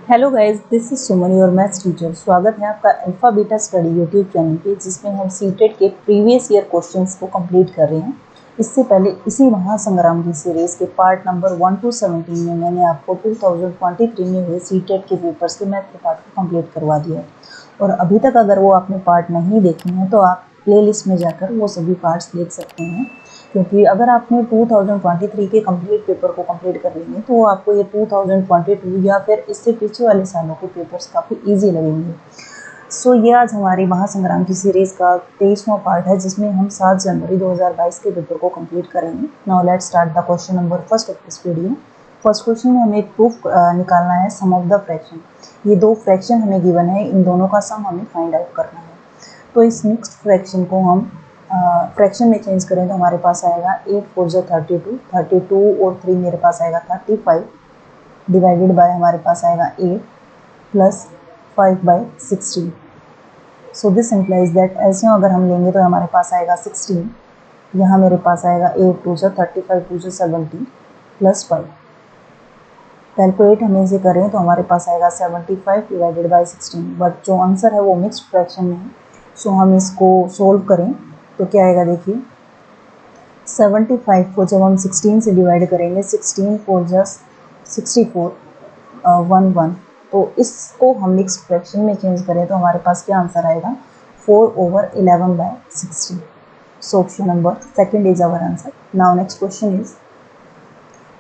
Hello guys, this is Suman your maths teacher. स्वागत है आपका alpha beta study YouTube channel पे, जिसमें हम सीटेट के प्रीवियस ईयर क्वेश्चंस को कंप्लीट कर रहे हैं। इससे पहले इसी महासंग्राम की सीरीज के पार्ट नंबर 1 to 17 में मैंने आपको 2023 में हुए सीटेट के पेपर्स के मैथ के पार्ट को कंप्लीट करवा दिया है। और अभी तक अगर वो आपने पार्ट नहीं देखे हैं तो आप प्लेलिस्ट में जाकर वो सभी पार्ट्स देख सकते हैं, क्योंकि अगर आपने 2023 के कंप्लीट पेपर को कंप्लीट कर लेंगे तो आपको ये 2022 या फिर इससे पीछे वाले सालों के पेपर्स काफ़ी इजी लगेंगे। सो ये आज हमारी महासंग्राम की सीरीज़ का 23वां पार्ट है, जिसमें हम 7 जनवरी 2022 के पेपर को कंप्लीट करेंगे। Now let's start the question number first of this video. First question में हमें एक प्रूफ निकालना है सम ऑफ द फ्रैक्शन। ये दो फ्रैक्शन हमें गिवन है, इन दोनों का सम हमें फाइंड आउट करना है। तो इस मिक्स्ड फ्रैक्शन को हम फ्रैक्शन में चेंज करें तो हमारे पास आएगा 8 4 जो 32 और 3 मेरे पास आएगा 35 डिवाइडेड बाय हमारे पास आएगा 8 plus 5/16। So this implies that LCM अगर हम लेंगे तो हमारे पास आएगा 16। यहाँ मेरे पास आएगा 8 2 जो 35 2 जो 70 प्लस 5। कैलकुलेट हम इसे करें तो हमारे पास आएगा 75 डिवाइडेड बाय 16। बट जो आंसर है वो मिक्स्ड फ्रैक्शन में है, सो हम इसको सोल्व करें तो क्या आएगा। देखिए 75 को जब हम 16 से डिवाइड करेंगे, 16 4 जस्ट 64 1 तो इसको हम मिक्स्ड फ्रैक्शन में चेंज करें तो हमारे पास क्या आंसर आएगा 4/11/16। So option number second is our answer. Now next question is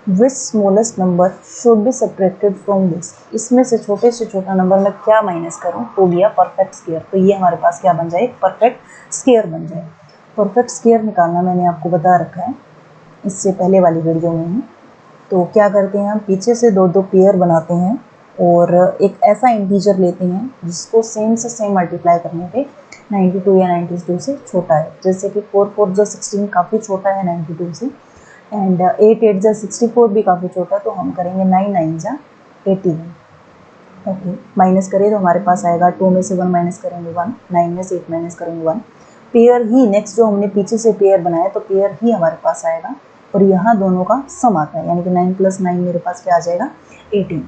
which smallest number should be subtracted from this. इसमें से छोटे से छोटा नंबर मैं क्या माइनस करूं to be a perfect square. तो ये हमारे पास क्या बन जाए, परफेक्ट स्क्वायर बन जाए। परफेक्ट स्क्वायर निकालना मैंने आपको बता रखा है इससे पहले वाली वीडियो में ही। तो क्या करते हैं, हम पीछे से दो दो पेयर बनाते हैं और एक ऐसा इंटीजर लेते हैं जिसको सेम से सेम मल्टीप्लाई करने पे 92 या 92 से छोटा है। जैसे कि 4 4 जो 16 काफ़ी छोटा है 92 से, एंड 8 8 जा 64 भी काफ़ी छोटा है, तो हम करेंगे 9 9 जा 81। ओके, माइनस करें तो हमारे पास आएगा 2 में से 1 माइनस करेंगे 1, 9 में से 8 माइनस करेंगे 1। पेयर ही नेक्स्ट जो हमने पीछे से पेयर बनाया तो पेयर ही हमारे पास आएगा और यहाँ दोनों का सम आता है, यानी कि 9 + 9 मेरे पास क्या आ जाएगा 18।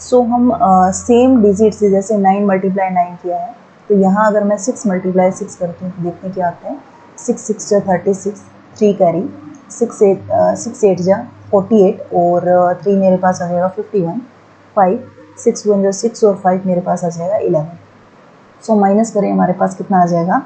सो हम सेम डिजिट से जैसे 9 × 9 किया है, तो यहाँ अगर मैं 6 × 6 करती हूँ तो देखते क्या आता है। 6 6 जा 36, 3 कैरी 6 8 जा 48 और 3 मेरे पास आ जाएगा 51, 5 6 1 जा 6 और 5 मेरे पास आ जाएगा 11। सो माइनस करें हमारे पास कितना आ जाएगा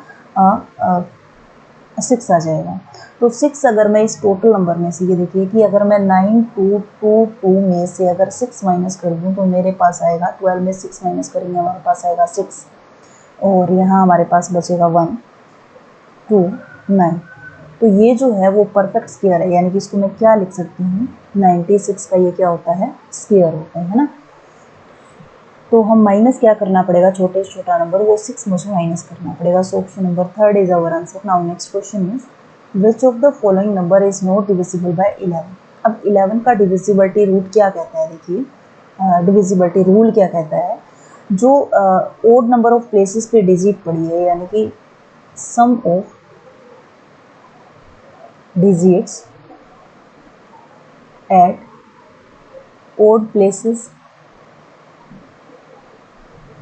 6 आ जाएगा। तो 6 अगर मैं इस टोटल नंबर में से, ये देखिए कि अगर मैं 9222 में से अगर 6 माइनस कर दूँ तो मेरे पास आएगा 12 में 6 माइनस करेंगे हमारे पास आएगा 6 और यहाँ हमारे पास बचेगा 1 2 9। तो ये जो है वो परफेक्ट स्क्वायर है, यानी कि इसको मैं क्या लिख सकती हूँ 96 का ये क्या होता है स्क्वायर होता है ना। तो हम माइनस क्या करना पड़ेगा, छोटे से छोटा नंबर वो 6 मुझे माइनस करना पड़ेगा। So option number third is our answer. Now next question is which of the following number is not divisible by 11। अब 11 का डिविजिबिलिटी रूट क्या कहता है, देखिए डिविजिबिलिटी रूल क्या कहता है। जो ओड नंबर ऑफ प्लेसेस पे डिजिट पड़ी है, यानी कि sum of digits at odd places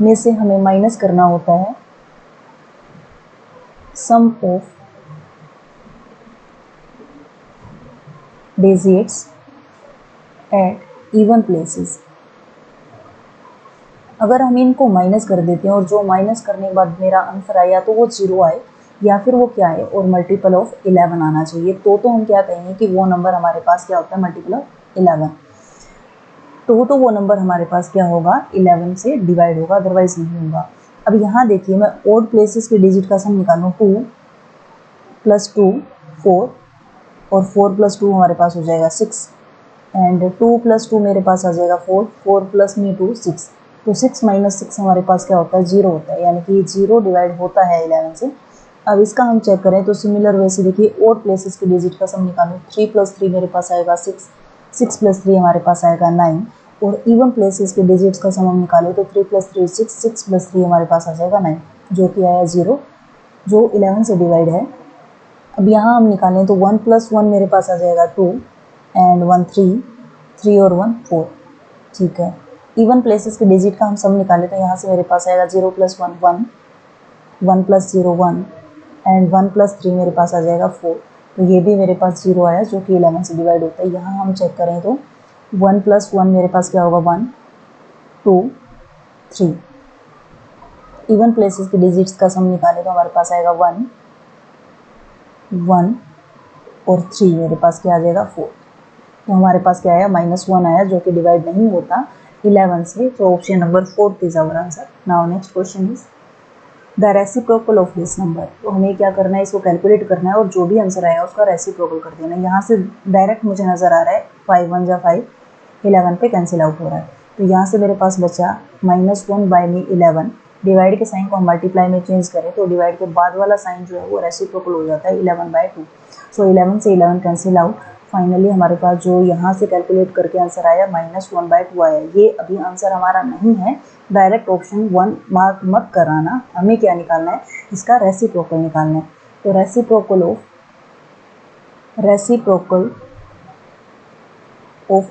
में से हमें माइनस करना होता है sum of digits at even places. अगर हम इनको माइनस कर देते हैं और जो माइनस करने के बाद मेरा आंसर आए या तो वो 0 आए या फिर वो क्या आए और मल्टीपल ऑफ 11 आना चाहिए, तो हम क्या कहेंगे कि वो नंबर हमारे पास क्या होता है मल्टीपल ऑफ 11। तो वो नंबर हमारे पास क्या होगा 11 से डिवाइड होगा, अदरवाइज नहीं होगा। अब यहाँ देखिए मैं ओड प्लेसेस के डिजिट का सम निकालूँ 2 + 2 4 और 4 + 2 हमारे पास हो जाएगा 6 एंड 2 + 2 मेरे पास आ जाएगा 4 4 + me 2 6। तो 6 - 6 हमारे पास क्या होता है 0 होता है, यानी कि 0 डिवाइड होता है 11 से। अब इसका हम चेक करें तो सिमिलर वे से देखिए ओड प्लेसेस के डिजिट का सम निकालूँ 3 + 3 मेरे पास आएगा 6 6 + 3 हमारे पास आएगा 9 और इवन प्लेसेस के डिजिट्स का सम हम निकालें तो 3 + 3 6 6 + 3 हमारे पास आ जाएगा 9, जो कि आया 0 जो 11 से डिवाइड है। अब यहाँ हम निकालें तो 1 + 1 मेरे पास आ जाएगा 2 एंड 1 3 3 और 1 4, ठीक है। इवन प्लेसेस के डिजिट का हम सम निकाले तो यहाँ से मेरे पास आएगा 0 + 1 1, 1 + 0 1 एंड 1 + 3 मेरे पास आ जाएगा 4। तो ये भी मेरे पास 0 आया जो कि 11 से डिवाइड होता है। यहाँ हम चेक करें तो 1 + 1 मेरे पास क्या होगा 1 2 3। इवन प्लेसेस के डिजिट्स का सम निकाले तो हमारे पास आएगा 1 1 और 3 मेरे पास क्या आ जाएगा 4। तो हमारे पास क्या आया -1 आया जो कि डिवाइड नहीं होता 11 से। तो option number 4 is our answer. Now next question is the reciprocal of this number. तो हमें क्या करना है, इसको कैलकुलेट करना है और जो भी आंसर आया उसका रेसिप्रोकल कर देना है। यहाँ से डायरेक्ट मुझे नजर आ रहा है 5 1 जा 5, 11 पे कैंसिल आउट हो रहा है। तो यहाँ से मेरे पास बचा -1 बाय में 11। डिवाइड के साइन को हम मल्टीप्लाई में चेंज करें तो डिवाइड के बाद वाला साइन जो है वो रेसिप्रोकल हो जाता है 11/2। सो 11 से 11 कैंसिल आउट। फाइनली हमारे पास जो यहाँ से कैलकुलेट करके आंसर आया -1/2 आया। ये अभी आंसर हमारा नहीं है, डायरेक्ट ऑप्शन 1 मार्क मत कराना। हमें क्या निकालना है, इसका रेसिप्रोकल निकालना है। तो रेसिप्रोकल ऑफ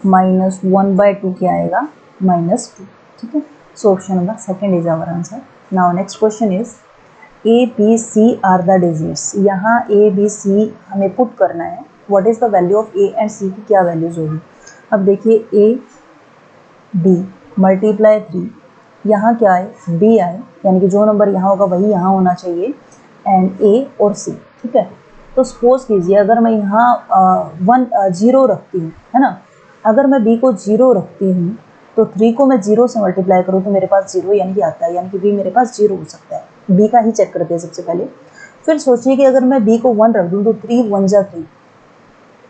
-1/2 क्या आएगा -2। ठीक है, so option number 2 is our answer. Now next question is A, B, C are the digits. यहाँ A, B, C हमें पुट करना है। What is the value of A and C की क्या वैल्यूज होगी। अब देखिए A B मल्टीप्लाई 3, यहाँ क्या आए B आए, यानी कि जो नंबर यहाँ होगा वही यहाँ होना चाहिए, एंड A और C। ठीक है, तो सपोज कीजिए अगर मैं यहाँ 0 रखती हूँ, है ना, अगर मैं B को 0 रखती हूँ तो 3 को मैं 0 से मल्टीप्लाई करूँ तो मेरे पास 0 यानी कि आता है, यानी कि B मेरे पास 0 हो सकता है। B का ही चेक करते हैं सबसे पहले। फिर सोचिए कि अगर मैं B को 1 रख दूँ तो 3 1 जा 3,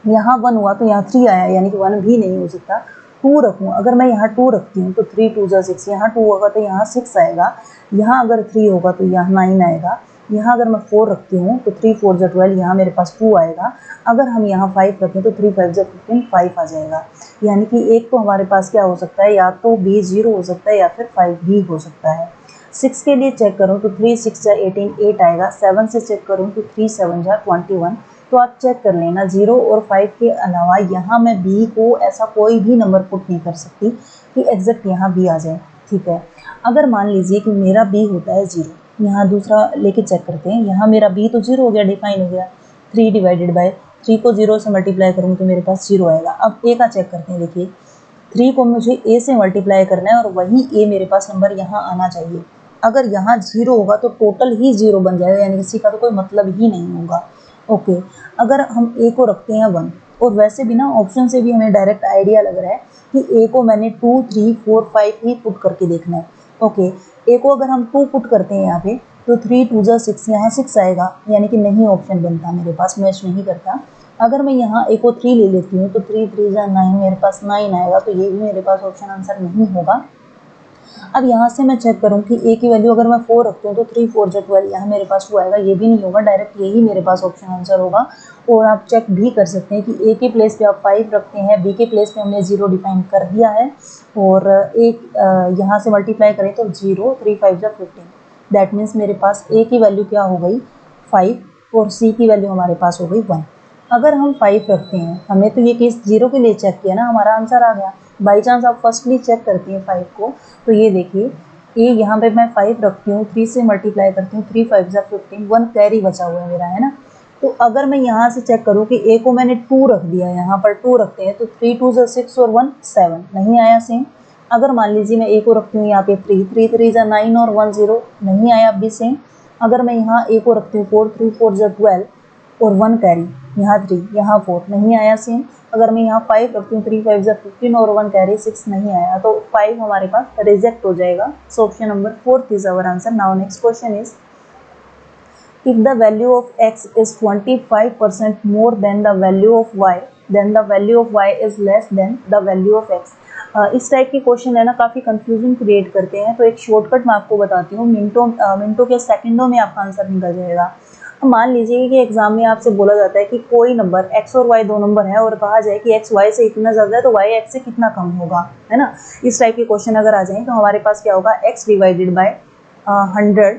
यहाँ 1 हुआ तो यहाँ 3 आया, यानी कि 1 भी नहीं हो सकता। 2 रखूँ, अगर मैं यहाँ 2 रखती हूँ तो 3 2 जा 6, यहाँ 2 होगा तो यहाँ 6 आएगा, यहाँ अगर 3 होगा तो यहाँ 9 आएगा, यहाँ अगर मैं 4 रखती हूँ तो 3 4 जा 12, यहाँ मेरे पास 2 आएगा। अगर हम यहाँ 5 रखें तो 3 5 जा 15, 5 आ जाएगा। यानी कि एक तो हमारे पास क्या हो सकता है, या तो B 0 हो सकता है या फिर 5 भी हो सकता है। 6 के लिए चेक करूँ तो 3 6 जा 18, 8 आएगा। 7 से चेक करूँ तो 3 7 जा 21। तो आप चेक कर लेना 0 और 5 के अलावा यहाँ मैं B को ऐसा कोई भी नंबर पुट नहीं कर सकती कि एग्जैक्ट यहाँ B आ जाए। ठीक है, अगर मान लीजिए कि मेरा B होता है 0, यहाँ दूसरा लेके चेक करते हैं। यहाँ मेरा B तो 0 हो गया, डिफाइन हो गया। 3 डिवाइडेड बाय 3 को 0 से मल्टीप्लाई करूँ तो मेरे पास 0 आएगा। अब A का चेक करते हैं। देखिए 3 को मुझे A से मल्टीप्लाई करना है और वही A मेरे पास नंबर यहाँ आना चाहिए। अगर यहाँ 0 होगा तो टोटल ही 0 बन जाएगा, यानी किसी का तो कोई मतलब ही नहीं होगा। ओके, अगर हम A को रखते हैं 1, और वैसे भी ना ऑप्शन से भी हमें डायरेक्ट आइडिया लग रहा है कि A को मैंने 2 3 4 5 ही पुट करके देखना है। ओके, A को अगर हम 2 पुट करते हैं यहाँ पे तो 3 2 जा 6, यहाँ 6 आएगा, यानी कि नहीं ऑप्शन बनता मेरे पास, मैच नहीं करता। अगर मैं यहाँ A को 3 ले लेती हूँ तो 3 3 जा 9, मेरे पास 9 आएगा, तो ये भी मेरे पास ऑप्शन आंसर नहीं होगा। अब यहाँ से मैं चेक करूँ कि A की वैल्यू अगर मैं 4 रखती हूँ तो 3 4 जा 12, यहाँ मेरे पास 2 आएगा, ये भी नहीं होगा, डायरेक्ट यही मेरे पास ऑप्शन आंसर होगा। और आप चेक भी कर सकते हैं कि A के प्लेस पे आप 5 रखते हैं, B के प्लेस पे हमने 0 डिफाइन कर दिया है, और एक यहाँ से मल्टीप्लाई करें तो 0 3 5 जा 15। दैट मीन्स मेरे पास A की वैल्यू क्या हो गई 5 और C की वैल्यू हमारे पास हो गई 1। अगर हम 5 रखते हैं, हमने तो ये केस 0 के लिए चेक किया ना, हमारा आंसर आ गया। बाई चांस आप फर्स्टली चेक करती हैं 5 को, तो ये देखिए ये यहाँ पे मैं 5 रखती हूँ, 3 से मल्टीप्लाई करती हूँ, 3 5 जा 15, 1 कैरी बचा हुआ है मेरा, है ना। तो अगर मैं यहाँ से चेक करूँ कि A को मैंने 2 रख दिया, यहाँ पर 2 रखते हैं तो 3 2 जा 6 और 1 7, नहीं आया सेम। अगर मान लीजिए मैं A को रखती हूँ यहाँ पे 3 3 3 जा 9 और 1 0, नहीं आया भी सेम। अगर मैं यहाँ A को रखती हूँ 4 3 4 जा 12 और 1 कैरी, यहाँ 3 यहाँ 4, नहीं आया सेम। अगर मैं यहाँ 5 रखती हूँ 3 5 जा 15 और 1 कैरी 6, नहीं आया, तो 5 हमारे पास रिजेक्ट हो जाएगा। So option number 4 is our answer. Now next question is if the value of x is 25% more than the value of y, then the value of y is less than the value of x। इस type के question है ना, काफ़ी confusion create करते हैं। तो एक shortcut मैं आपको बताती हूँ, मिनटों के सेकंडों में आपका आंसर निकल जाएगा। मान लीजिए कि एग्जाम में आपसे बोला जाता है कि कोई नंबर x और y दो नंबर है, और कहा जाए कि x y से इतना ज़्यादा है तो y x से कितना कम होगा, है ना। इस टाइप के क्वेश्चन अगर आ जाएं तो हमारे पास क्या होगा, x divided by 100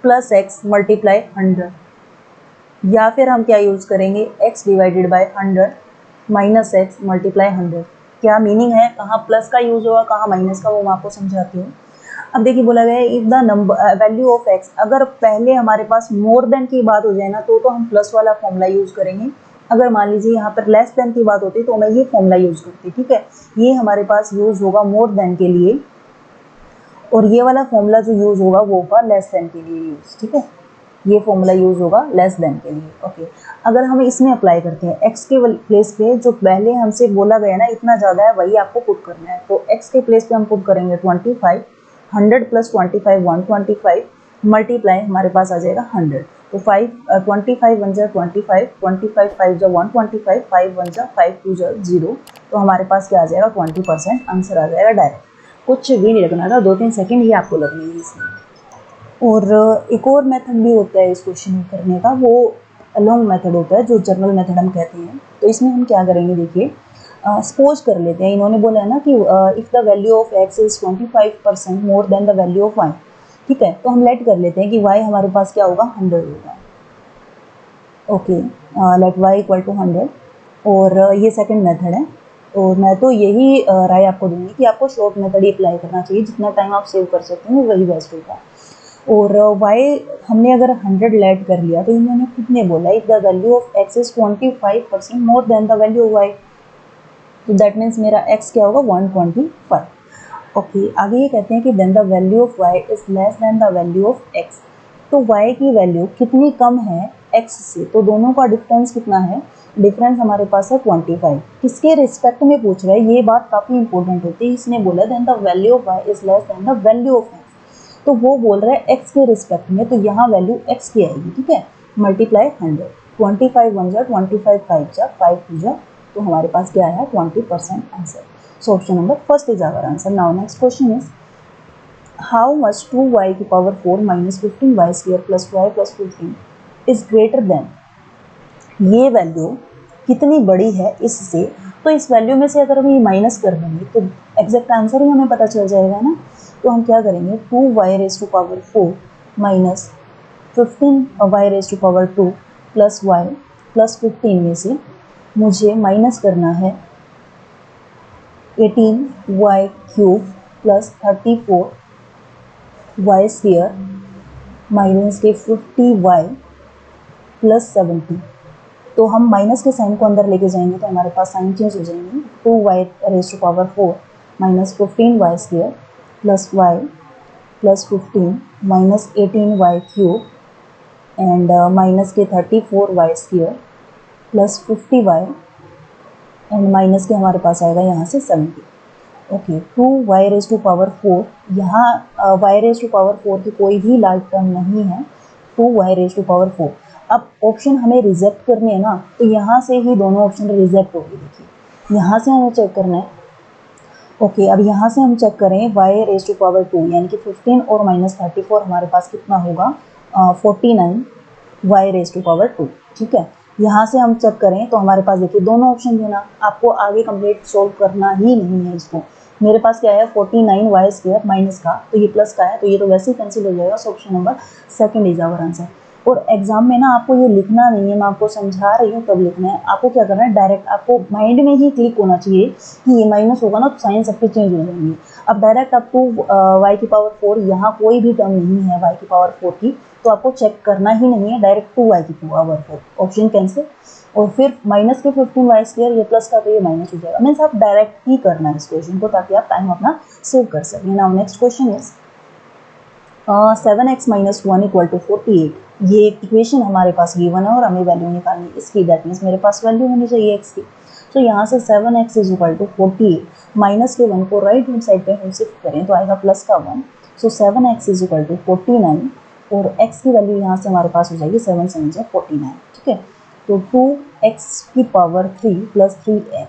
plus x multiply 100, या फिर हम क्या यूज़ करेंगे, x divided by 100 minus x multiply 100। क्या मीनिंग है, कहाँ प्लस का यूज होगा, कहाँ माइनस का, वो मैं आपको समझाती हूँ। अब देखिए बोला गया है if the number value of x, अगर पहले हमारे पास मोर देन की बात हो जाए ना तो हम प्लस वाला फॉर्मूला यूज करेंगे। अगर मान लीजिए यहाँ पर लेस देन की बात होती तो मैं ये फॉर्मूला यूज करती, ठीक है। ये हमारे पास यूज होगा मोर देन के लिए, और ये वाला फॉर्मूला जो यूज होगा वो होगा लेस देन के लिए यूज, ठीक है। ये फॉर्मूला यूज होगा लेस देन के लिए, ओके। अगर हम इसमें अप्लाई करते हैं एक्स के प्लेस पे, जो पहले हमसे बोला गया ना इतना ज़्यादा है वही आपको पुट करना है, तो एक्स के प्लेस पे हम पुट करेंगे 25, 100 प्लस 25 125, मल्टीप्लाई हमारे पास आ जाएगा 100, तो 25 1 जा 25, 25 5 जा 125, 5 1 जा 5 2 जा 0, तो हमारे पास क्या आ जाएगा 20% आंसर आ जाएगा डायरेक्ट। कुछ भी नहीं लगना था, 2-3 सेकेंड ही आपको लगने है इसमें। और एक और मेथड भी होता है इस क्वेश्चन को करने का, वो लॉन्ग मेथड होता है जो जनरल मेथड हम कहते हैं। तो इसमें हम क्या करेंगे, देखिए सपोज कर लेते हैं, इन्होंने बोला है ना कि if the value of X is 25% more than the value of Y, ठीक है। तो हम लेट कर लेते हैं कि वाई हमारे पास क्या होगा 100 होगा, okay. Let Y equal to 100, और ये सेकंड मेथड है। और मैं तो यही राय आपको दूंगी कि आपको शॉर्ट मेथड ही अप्लाई करना चाहिए, जितना टाइम आप सेव कर सकते हैं वही बेस्ट होगा। और y हमने अगर 100 लेट कर लिया तो इन्होंने कितने बोला, if the value of x is 25% more than the value of y, तो दैट मीन्स मेरा x क्या होगा 125, ओके। आगे ये कहते हैं कि then the value of y is less than the value of x, तो y की वैल्यू कितनी कम है x से, तो दोनों का डिफरेंस कितना है, डिफरेंस हमारे पास है 25, किसके रिस्पेक्ट में पूछ रहा है, ये बात काफ़ी इंपॉर्टेंट होती है। इसने बोला then the value of y is less than the value of x, तो वो बोल रहा है x के रिस्पेक्ट में, तो यहाँ वैल्यू x की आएगी, ठीक है। मल्टीप्लाई 100, 25 1 जा 25 5 जा 5 2 जा, तो हमारे पास क्या आया 20% answer. So option number first is our answer. Now next question is how much 2y की power 4 minus 15y square plus y plus 15 is greater than, ये वैल्यू कितनी बड़ी है इससे, तो इस वैल्यू में से अगर हम ये माइनस कर देंगे तो एग्जैक्ट आंसर ही हमें पता चल जाएगा ना। तो हम क्या करेंगे 2y raise to power 4 minus 15y raise to power 2 plus y plus 15 में से मुझे माइनस करना है 18y cube plus 34y square minus के 50y प्लस 70, तो हम माइनस के साइन को अंदर लेके जाएंगे तो हमारे पास साइन चेंज हो जाएंगे। 2y raise to power 4 minus 15y square plus y plus 15 minus 18y cube and minus के 34y square plus 50y and minus के हमारे पास आएगा यहाँ से 70, okay. 2y raise to power 4, यहाँ y रेज टू पावर 4 की कोई भी लार्ज टर्म नहीं है, 2y रेज टू पावर 4। अब ऑप्शन हमें रिजेक्ट करने है ना, तो यहाँ से ही दोनों ऑप्शन रिजेक्ट होगी, देखिए यहाँ से हमें चेक करना है, ओके। अब यहाँ से हम चेक करें y रेज टू पावर 2 यानी कि 15 और माइनस 34 हमारे पास कितना होगा 49 y रेज टू पावर 2, ठीक है। यहाँ से हम चेक करें तो हमारे पास देखिए दोनों ऑप्शन देना, आपको आगे कंप्लीट सोल्व करना ही नहीं है इसको। मेरे पास क्या है 49y स्क्वायर माइनस का, तो ये प्लस का है, तो ये तो वैसे ही कैंसिल हो जाएगा। So option number second is our answer. और एग्जाम में ना आपको ये लिखना नहीं है, मैं आपको समझा रही हूँ तब लिखना है। आपको क्या करना है, डायरेक्ट आपको माइंड में ही क्लिक होना चाहिए कि ये माइनस होगा ना तो साइन सबके चेंज हो जाएंगे। अब डायरेक्ट आप 2y की पावर 4, यहाँ कोई भी टर्म नहीं है y की पावर 4 की, तो आपको चेक करना ही नहीं है, डायरेक्ट 2y की पावर 4, ऑप्शन कैंसिल। और फिर माइनस के 15y स्क्वायर, ये प्लस का तो ये माइनस हो जाएगा। मीन्स आप डायरेक्ट ही करना है इस क्वेश्चन को ताकि आप टाइम अपना सेव कर सकें। Now next question is 7x minus 1 equal to 48, ये इक्वेशन हमारे पास गिवन है और हमें वैल्यू निकालनी है इसकी, दैट मीन्स मेरे पास वैल्यू होनी चाहिए x की। तो यहाँ से 7x is equal to 48, minus के 1 को राइट हैंड साइड पे हम शिफ्ट करें तो आएगा प्लस का 1, सो 7x इज इक्वल टू 49, और x की वैल्यू यहाँ से हमारे पास हो जाएगी 7 7 जा 49, ठीक है। तो 2x की पावर 3 प्लस 3x,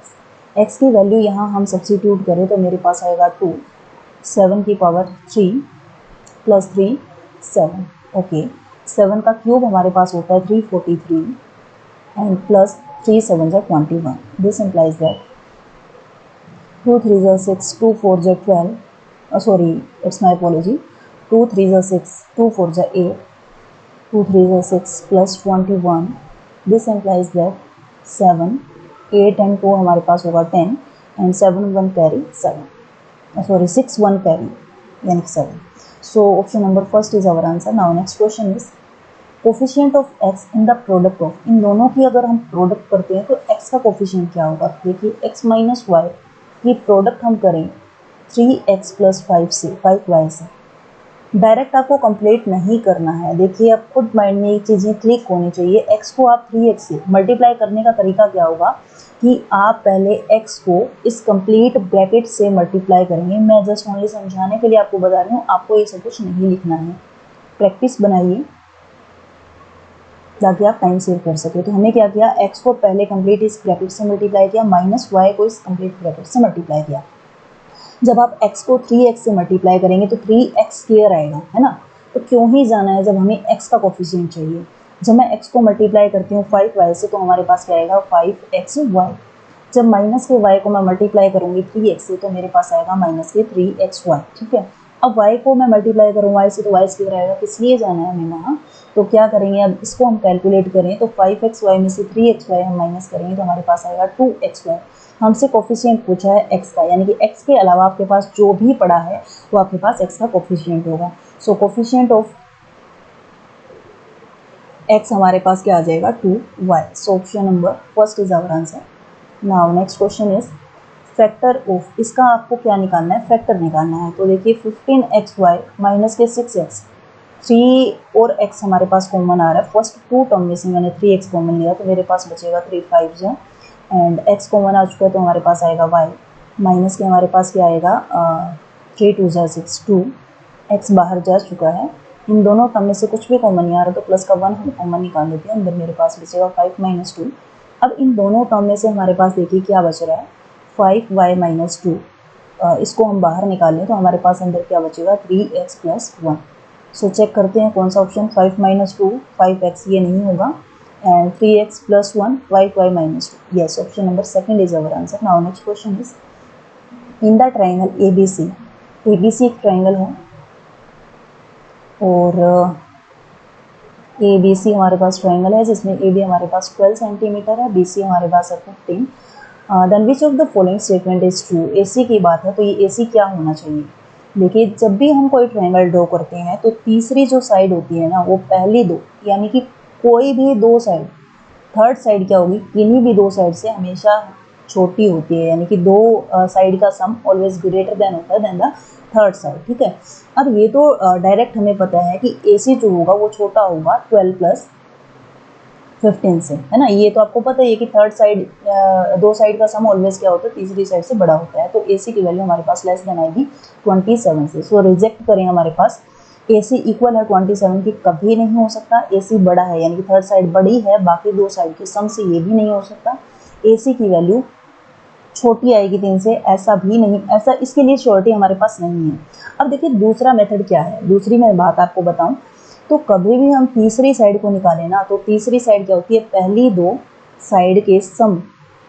x की वैल्यू यहाँ हम सब्स्टिट्यूट करें तो मेरे पास आएगा 2, 7 की पावर 3 प्लस 3 7, ओके। 7 का क्यूब हमारे पास होता है 343 एंड प्लस 3 7 जा 21, दिस इम्प्लाइज दैट 2 3 जा 6, 2 4 जा 12, सॉरी इट्स माई अपॉलॉजी, 2 3 जा 6, 2 4 जा 8, 2 3 जा 6 plus 21, this implies that 7, 8 and 2 हमारे पास होगा 10, एंड 7 1 कैरी 7, सॉरी 6 1 कैरी यानी 7. So option number first is our answer. Now next question is coefficient of x in the product of, इन दोनों की अगर हम प्रोडक्ट करते हैं तो x का कोफिशिएंट क्या होगा. देखिए x माइनस वाई की प्रोडक्ट हम करें 3x प्लस 5 से 5y से. डायरेक्ट आपको कंप्लीट नहीं करना है. देखिए अब खुद माइंड में ये चीज़ें क्लिक होनी चाहिए. x को आप 3x से मल्टीप्लाई करने का तरीका क्या होगा कि आप पहले x को इस कंप्लीट ब्रैकेट से मल्टीप्लाई करेंगे. मैं जस्ट ओनली समझाने के लिए आपको बता रही हूँ, आपको ये सब कुछ नहीं लिखना है. प्रैक्टिस बनाइए ताकि आप टाइम सेव कर सके. तो हमने क्या किया, x को पहले कंप्लीट इस ब्रैकेट से मल्टीप्लाई किया, माइनस y को इस कंप्लीट ब्रैकेट से मल्टीप्लाई किया. जब आप x को 3x से मल्टीप्लाई करेंगे तो 3x स्क्वायर आएगा, है ना. तो क्यों ही जाना है जब हमें x का कोफिशिएंट चाहिए. जब मैं x को मल्टीप्लाई करती हूँ 5y से तो हमारे पास क्या आएगा 5xy. जब माइनस के y को मैं मल्टीप्लाई करूँगी 3x से तो मेरे पास आएगा माइनस के 3xy. ठीक है. अब y को मैं मल्टीप्लाई करूँ y से तो y स्क्वायर आएगा. किस लिए जाना है हमें वहाँ. तो क्या करेंगे, अब इसको हम कैलकुलेट करें तो 5xy में से 3xy हम माइनस करेंगे तो हमारे पास आएगा 2xy. हमसे कोफिशिएंट पूछा है x का, यानी कि x के अलावा आपके पास जो भी पड़ा है वो आपके पास x का कोफिशिएंट होगा. सो कोफिशिएंट ऑफ x हमारे पास क्या आ जाएगा 2y. So option number first is our answer. Now next question is factor of, इसका आपको क्या निकालना है, फैक्टर निकालना है. तो देखिए 15xy माइनस के 6x, 3 और x हमारे पास कॉमन आ रहा है. फर्स्ट टू टर्म में से मैंने 3x कॉमन लिया तो मेरे पास बचेगा 3 5 जो एंड x कॉमन आ चुका है तो हमारे पास आएगा y माइनस के हमारे पास क्या आएगा 3 2 जा 6 2, x बाहर जा चुका है. इन दोनों टर्म में से कुछ भी कॉमन नहीं आ रहा तो प्लस का 1 हम कॉमन निकाल लेते हैं. अंदर मेरे पास बचेगा 5 माइनस 2. अब इन दोनों टर्म में से हमारे पास देखिए क्या बच रहा है 5y माइनस 2. इसको हम बाहर निकाल लें तो हमारे पास अंदर क्या बचेगा 3x प्लस 1. सो चेक करते हैं कौन सा ऑप्शन 5 माइनस 2 5x ये नहीं होगा and 3x plus 1 5y minus 2. Yes, option number second is our answer. Now next question is in the triangle ABC. ABC एक ट्राइंगल है और ABC हमारे पास ट्राइंगल है जिसमें AB हमारे पास 12 सेंटीमीटर है, BC हमारे पास है 15. Then which of the following statement is true. AC की बात है तो ये AC क्या होना चाहिए. देखिए जब भी हम कोई ट्रायंगल ड्रॉ करते हैं तो तीसरी जो साइड होती है ना वो पहली दो, यानी कि कोई भी दो साइड, थर्ड साइड क्या होगी, किन्हीं भी दो साइड से हमेशा छोटी होती है. यानी कि दो साइड का सम ऑलवेज ग्रेटर देन होता है देन द थर्ड साइड. ठीक है. अब ये तो डायरेक्ट हमें पता है कि AC जो होगा वो छोटा होगा 12 प्लस 15 से, है ना. ये तो आपको पता है कि थर्ड साइड दो साइड का सम ऑलवेज क्या होता है तीसरी साइड से बड़ा होता है. तो AC की वैल्यू हमारे पास लेस देन आएगी 27 से. सो रिजेक्ट करें, हमारे पास AC इक्वल है 27 की कभी नहीं हो सकता. AC बड़ा है यानी कि थर्ड साइड बड़ी है, बाकी दो साइड के सम से ये भी नहीं हो सकता. AC की वैल्यू छोटी आएगी 3 से, ऐसा भी नहीं, ऐसा इसके लिए श्योरिटी हमारे पास नहीं है. अब देखिए दूसरा मेथड क्या है. दूसरी मैं बात आपको बताऊं तो कभी भी हम तीसरी साइड को निकालें ना तो तीसरी साइड क्या होती है, पहली दो साइड के सम,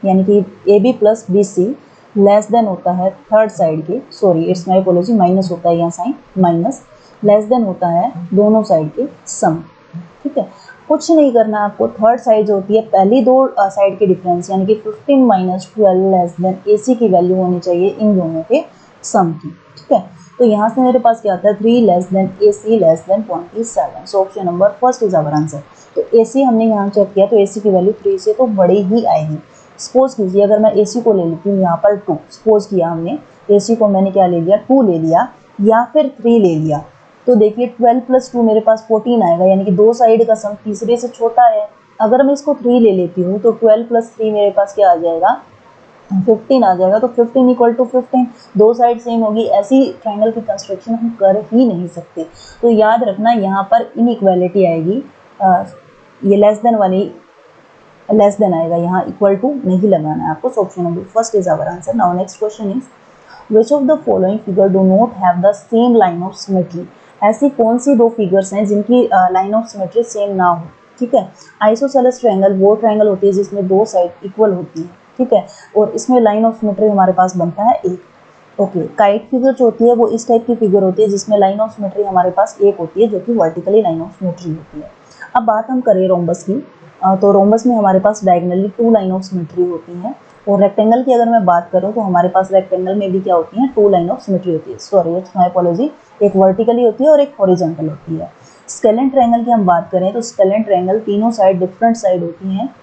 यानी कि AB plus BC less than होता है थर्ड साइड के, sorry it's my apology, minus होता है यहाँ साइन माइनस, लेस देन होता है दोनों साइड के सम. ठीक है. कुछ नहीं करना आपको, थर्ड साइड जो होती है पहली दो साइड के डिफरेंस यानी कि 15 माइनस 12 लेस देन AC की वैल्यू होनी चाहिए इन दोनों के सम की. ठीक है. तो यहाँ से मेरे पास क्या आता है 3 less than AC less than 27. So option number first is our answer. तो AC हमने यहाँ चेक किया तो AC की वैल्यू 3 से तो बड़ी ही आएगी. सपोज कीजिए अगर मैं AC को ले लेती हूँ यहाँ पर 2, सपोज किया हमने AC को मैंने क्या ले लिया 2 ले लिया या फिर 3 ले लिया, तो देखिए 12 प्लस 2 मेरे पास 14 आएगा, यानी कि दो साइड का सम तीसरे से छोटा है. अगर मैं इसको 3 ले लेती हूँ तो 12 प्लस 3 मेरे पास क्या आ जाएगा 15 आ जाएगा. तो 15 इक्वल टू 15, दो साइड सेम होगी. ऐसी ट्रायंगल की कंस्ट्रक्शन हम कर ही नहीं सकते. तो याद रखना यहाँ पर इनइक्वालिटी आएगी, ये लेस देन वाली लेस देन आएगा, यहाँ इक्वल टू नहीं लगाना है आपको. So option number first is our answer. Now next question is which of the following figure do not have the same line of symmetry. ऐसी कौन सी दो फिगर्स हैं जिनकी लाइन ऑफ सिमेट्री सेम ना हो. ठीक है. आइसोसेलेस ट्रायंगल वो ट्रायंगल होती है जिसमें दो साइड इक्वल होती है. ठीक है. और इसमें लाइन ऑफ सिमेट्री हमारे पास बनता है एक. ओके. काइट फिगर जो होती है वो इस टाइप की फिगर होती है जिसमें लाइन ऑफ सिमेट्री हमारे पास एक होती है जो कि वर्टिकली लाइन ऑफ सिमेट्री होती है. अब बात हम करें रोम्बस की, तो रोम्बस में हमारे पास डायगोनली 2 लाइन ऑफ सिमेट्री होती हैं. और रेक्टेंगल की अगर मैं बात करूं तो हमारे पास रेक्टेंगल में भी क्या होती है, 2 लाइन ऑफ सिमेट्री होती है, सॉरी इट्स माय अपॉलॉजी, एक वर्टिकली होती है और एक हॉरिजॉन्टल होती है। स्केलेन ट्रायंगल की हम बात करें तो स्केलेन ट्रायंगल तीनों साइड डिफरेंट साइड होती हैं,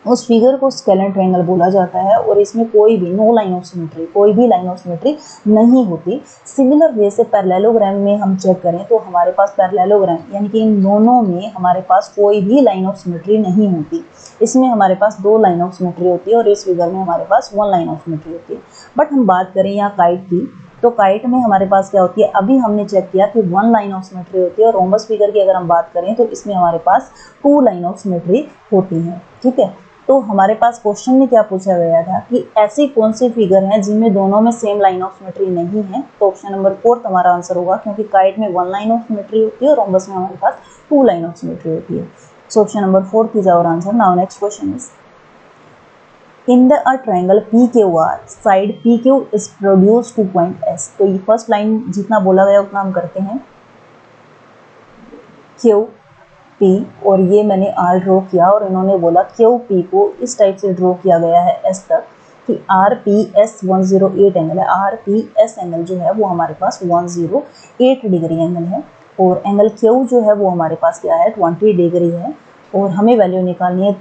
उस फिगर को स्केलेन ट्रायंगल बोला जाता है और इसमें कोई भी नो लाइन ऑफ सिमेट्री, कोई भी लाइन ऑफ सिमेट्री नहीं होती। सिमिलर वे से पैरेललोग्राम में हम चेक करें तो हमारे पास पैरेललोग्राम यानी कि इन दोनों में हमारे पास कोई भी लाइन ऑफ सिमेट्री नहीं होती। इसमें हमारे पास 2 लाइन ऑफ सिमेट्री होती है और इस फिगर में हमारे पास 1 लाइन ऑफ सिमेट्री होती है। बट हम बात करें यहाँ काइट की, तो काइट में हमारे पास क्या होती है, अभी हमने चेक किया कि 1 लाइन ऑफ सिमेट्री होती है और रोम्बस फिगर की अगर हम बात करें तो इसमें हमारे पास 2 लाइन ऑफ सिमेट्री होती है। ठीक है, तो हमारे पास क्वेश्चन में क्या पूछा गया था कि ऐसी कौन सी फिगर हैं जिनमें दोनों में सेम लाइन ऑफ सिमेट्री नहीं है, तो ऑप्शन नंबर 4 हमारा आंसर होगा, क्योंकि काइट में 1 लाइन ऑफ सिमेट्री होती है और रोम्बस में हमारे पास 2 लाइन ऑफ सिमेट्री होती है। So option number 4 is our answer. Now next question is in the a triangle PQR side PQ is produce to point S। तो ये फर्स्ट लाइन जितना बोला गया उतना हम करते हैं, Q P और ये मैंने R ड्रॉ किया और इन्होंने बोला Q P को इस टाइप से ड्रॉ किया गया है S तक कि RPS 108 एंगल है। RPS एंगल जो है वो हमारे पास 108 डिग्री एंगल है और एंगल Q जो है वो हमारे पास क्या है, 20 डिग्री है और हमें वैल्यू निकालनी है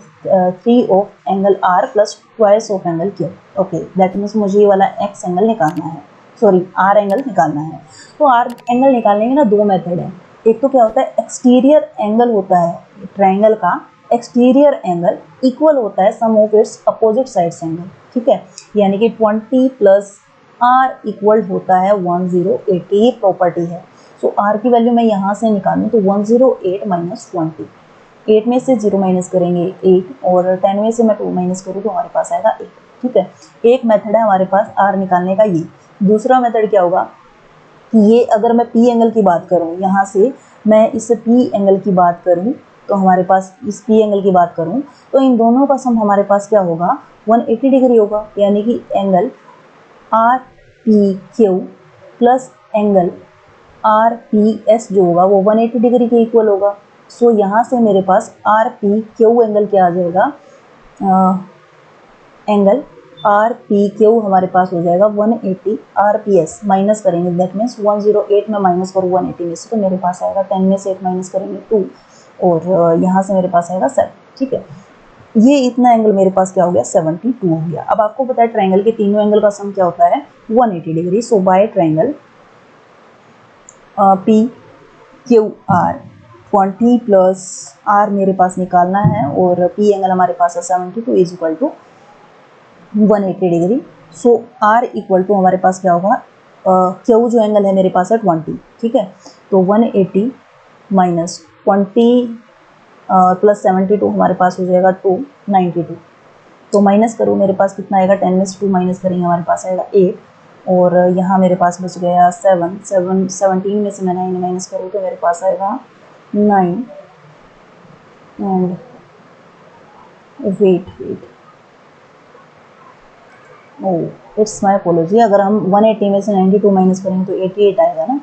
3 of angle R plus twice of angle Q। Okay, that means मुझे ये वाला X एंगल निकालना है, सॉरी R एंगल निकालना है। तो R एंगल निकालने के ना 2 मेथड है। एक तो क्या होता है, एक्सटीरियर एंगल होता है ट्रायंगल का, एक्सटीरियर एंगल इक्वल होता है sum of its opposite sides angle. ठीक है, यानी कि 20 प्लस R इक्वल होता है 108, ये प्रॉपर्टी है। सो R की वैल्यू मैं यहाँ से निकालूँ तो 108 माइनस 20, 8 में से 0 माइनस करेंगे 8 और 10 में से मैं 2 माइनस करूँ तो हमारे पास आएगा 8। ठीक है, एक मेथड है हमारे पास R निकालने का ये। दूसरा मेथड क्या होगा कि ये अगर मैं P एंगल की बात करूँ, यहाँ से मैं इस P एंगल की बात करूँ तो हमारे पास इस P एंगल की बात करूँ तो इन दोनों का सम हमारे पास क्या होगा, 180 डिग्री होगा, यानी कि angle RPQ plus angle RPS जो होगा वो 180 डिग्री के इक्वल होगा। सो यहाँ से मेरे पास RPQ एंगल क्या आ जाएगा, एंगल RPQ हमारे पास हो जाएगा 180 RPS माइनस करेंगे, दैट मीन्स 108 में माइनस करूँ 180 में से तो मेरे पास आएगा 10 में से 8 माइनस करेंगे 2 और यहाँ से मेरे पास आएगा 7। ठीक है, ये इतना एंगल मेरे पास क्या हो गया, 72 हो गया। अब आपको पता है ट्रायंगल के तीनों एंगल का सम क्या होता है, 180 degree. So by triangle PQR 20 plus R मेरे पास निकालना है और P एंगल हमारे पास है 72 is equal to 180 degree. So R equal to हमारे पास क्या होगा, Q जो एंगल है मेरे पास है 20। ठीक है, तो 180 माइनस 20 प्लस 72 हमारे पास हो जाएगा 292। तो माइनस करूँ मेरे पास कितना आएगा, 10 में से 2 माइनस करेंगे हमारे पास आएगा 8 और यहाँ मेरे पास बच गया 17 में से मैं 9 माइनस करूँ तो मेरे पास आएगा 9 and wait oh it's my apology, अगर हम 180 में से 92 माइनस करेंगे तो 88 आएगा ना।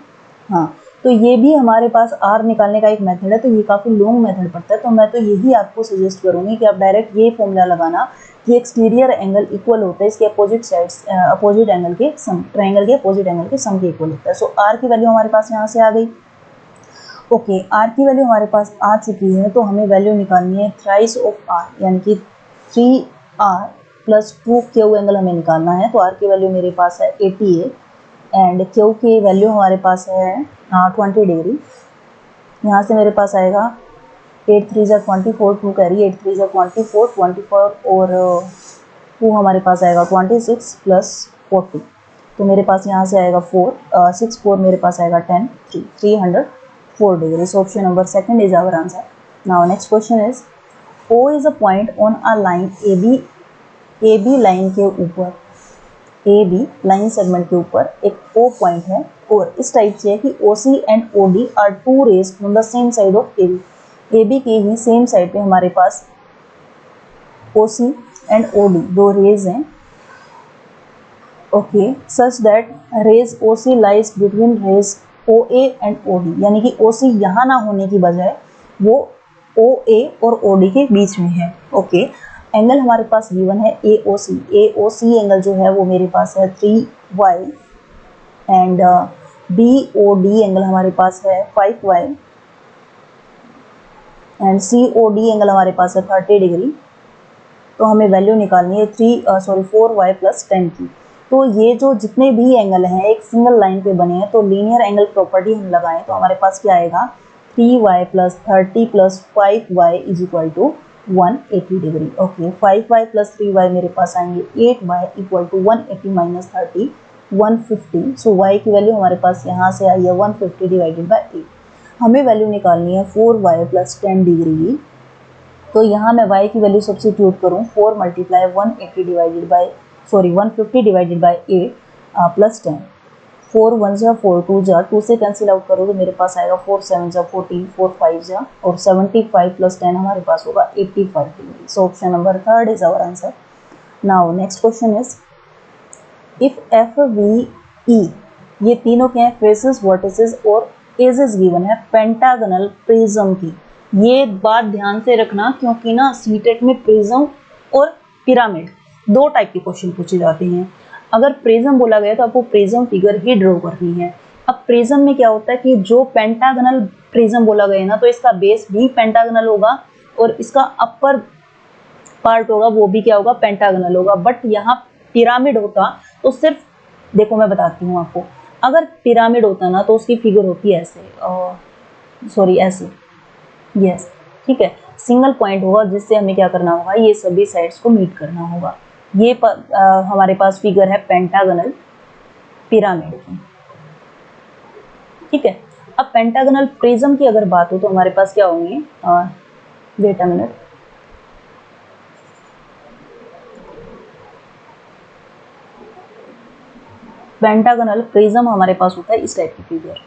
हाँ, तो ये भी हमारे पास R निकालने का एक मेथड है, तो ये काफ़ी लॉन्ग मेथड पड़ता है, तो मैं तो यही आपको सजेस्ट करूँगी कि आप डायरेक्ट ये फॉर्मूला लगाना कि एक्सटीरियर एंगल इक्वल होता है इसके अपोजिट साइड्स अपोजिट एंगल के सम, ट्रायंगल के अपोजिट एंगल के सम के इक्वल होता है। सो R की वैल्यू हमारे पास यहाँ से आ गई। ओके, R की वैल्यू हमारे पास आ चुकी है तो हमें वैल्यू निकालनी है थ्राइस ऑफ R, यानी कि 3R प्लस 2Q एंगल हमें निकालना है। तो R की वैल्यू मेरे पास है 88 एंड Q की वैल्यू हमारे पास है 20 डिग्री। यहाँ से मेरे पास आएगा 8 3 जा 24, 2 कैरी 8 3 जा 24 और 2 हमारे पास आएगा 26 प्लस 40, तो मेरे पास यहाँ से आएगा 6 4 मेरे पास आएगा 10 304 degree. So option number second is our answer. Now next question is O is a point on a line AB line के ऊपर, AB लाइन सेगमेंट के ऊपर एक O पॉइंट है और इस टाइप से है कि OC and OD are two rays from the same side of AB। AB के ही सेम साइड पे हमारे पास OC एंड OD दो रेज हैं। Okay, such that rays OC lies between rays OA and OD, यानी कि OC यहाँ ना होने की बजाय वो OA और OD के बीच में है। ओके, एंगल हमारे पास गिवन है AOC। AOC एंगल जो है वो मेरे पास है 3y एंड BOD एंगल हमारे पास है 5y एंड COD एंगल हमारे पास है 30 डिग्री। तो हमें वैल्यू निकालनी है 4y प्लस 10 की। तो ये जो जितने भी एंगल हैं एक सिंगल लाइन पे बने हैं, तो लीनियर एंगल प्रॉपर्टी हम लगाएं तो हमारे पास क्या आएगा 3y plus 30 plus 5y is equal to 180 degree. Okay, 5y plus 3y मेरे पास आएंगे 8y equal to 180 minus 30 150। So y की वैल्यू हमारे पास यहाँ से आई है 150 डिवाइडेड बाई 8। हमें वैल्यू निकालनी है 4y प्लस 10 डिग्री की। तो यहाँ मैं y की वैल्यू सब्स्टिट्यूट करूँ 4 मल्टीप्लाई 150 डिवाइडेड बाई 8 प्लस 10। 4 1 जा 4 2 जा 2 से कैंसिल आउट करो तो मेरे पास आएगा 4 7 जा 14 4 5 जा और 75 प्लस 10 हमारे पास होगा 85 degree. So option number 3 is our answer. Now next question is if FVE ये तीनों क्या है फेसेस वर्टिसेस और एजेस गिवन है पेंटागनल प्रिज्म की। ये बात ध्यान से रखना क्योंकि ना सीटेट में प्रिज्म और पिरामिड दो टाइप के क्वेश्चन पूछे जाते हैं। अगर प्रिज्म बोला गया तो आपको प्रिज्म फिगर ही ड्रॉ करनी है। अब प्रिज्म में क्या होता है कि जो पेंटागनल प्रिज्म बोला गया ना तो इसका बेस भी पेंटागनल होगा और इसका अपर पार्ट होगा वो भी क्या होगा पेंटागनल होगा। बट यहाँ पिरामिड होता तो सिर्फ देखो मैं बताती हूँ आपको, अगर पिरामिड होता ना तो उसकी फिगर होती है ऐसे, ऐसे, यस ठीक है, सिंगल पॉइंट होगा जिससे हमें क्या करना होगा ये सभी साइड्स को मीट करना होगा। ये हमारे पास फिगर है पेंटागनल पिरामिड की, ठीक है। अब पेंटागनल प्रिज्म की अगर बात हो तो हमारे पास क्या होंगे, wait a minute, pentagonal prism हमारे पास होता है इस टाइप की फिगर।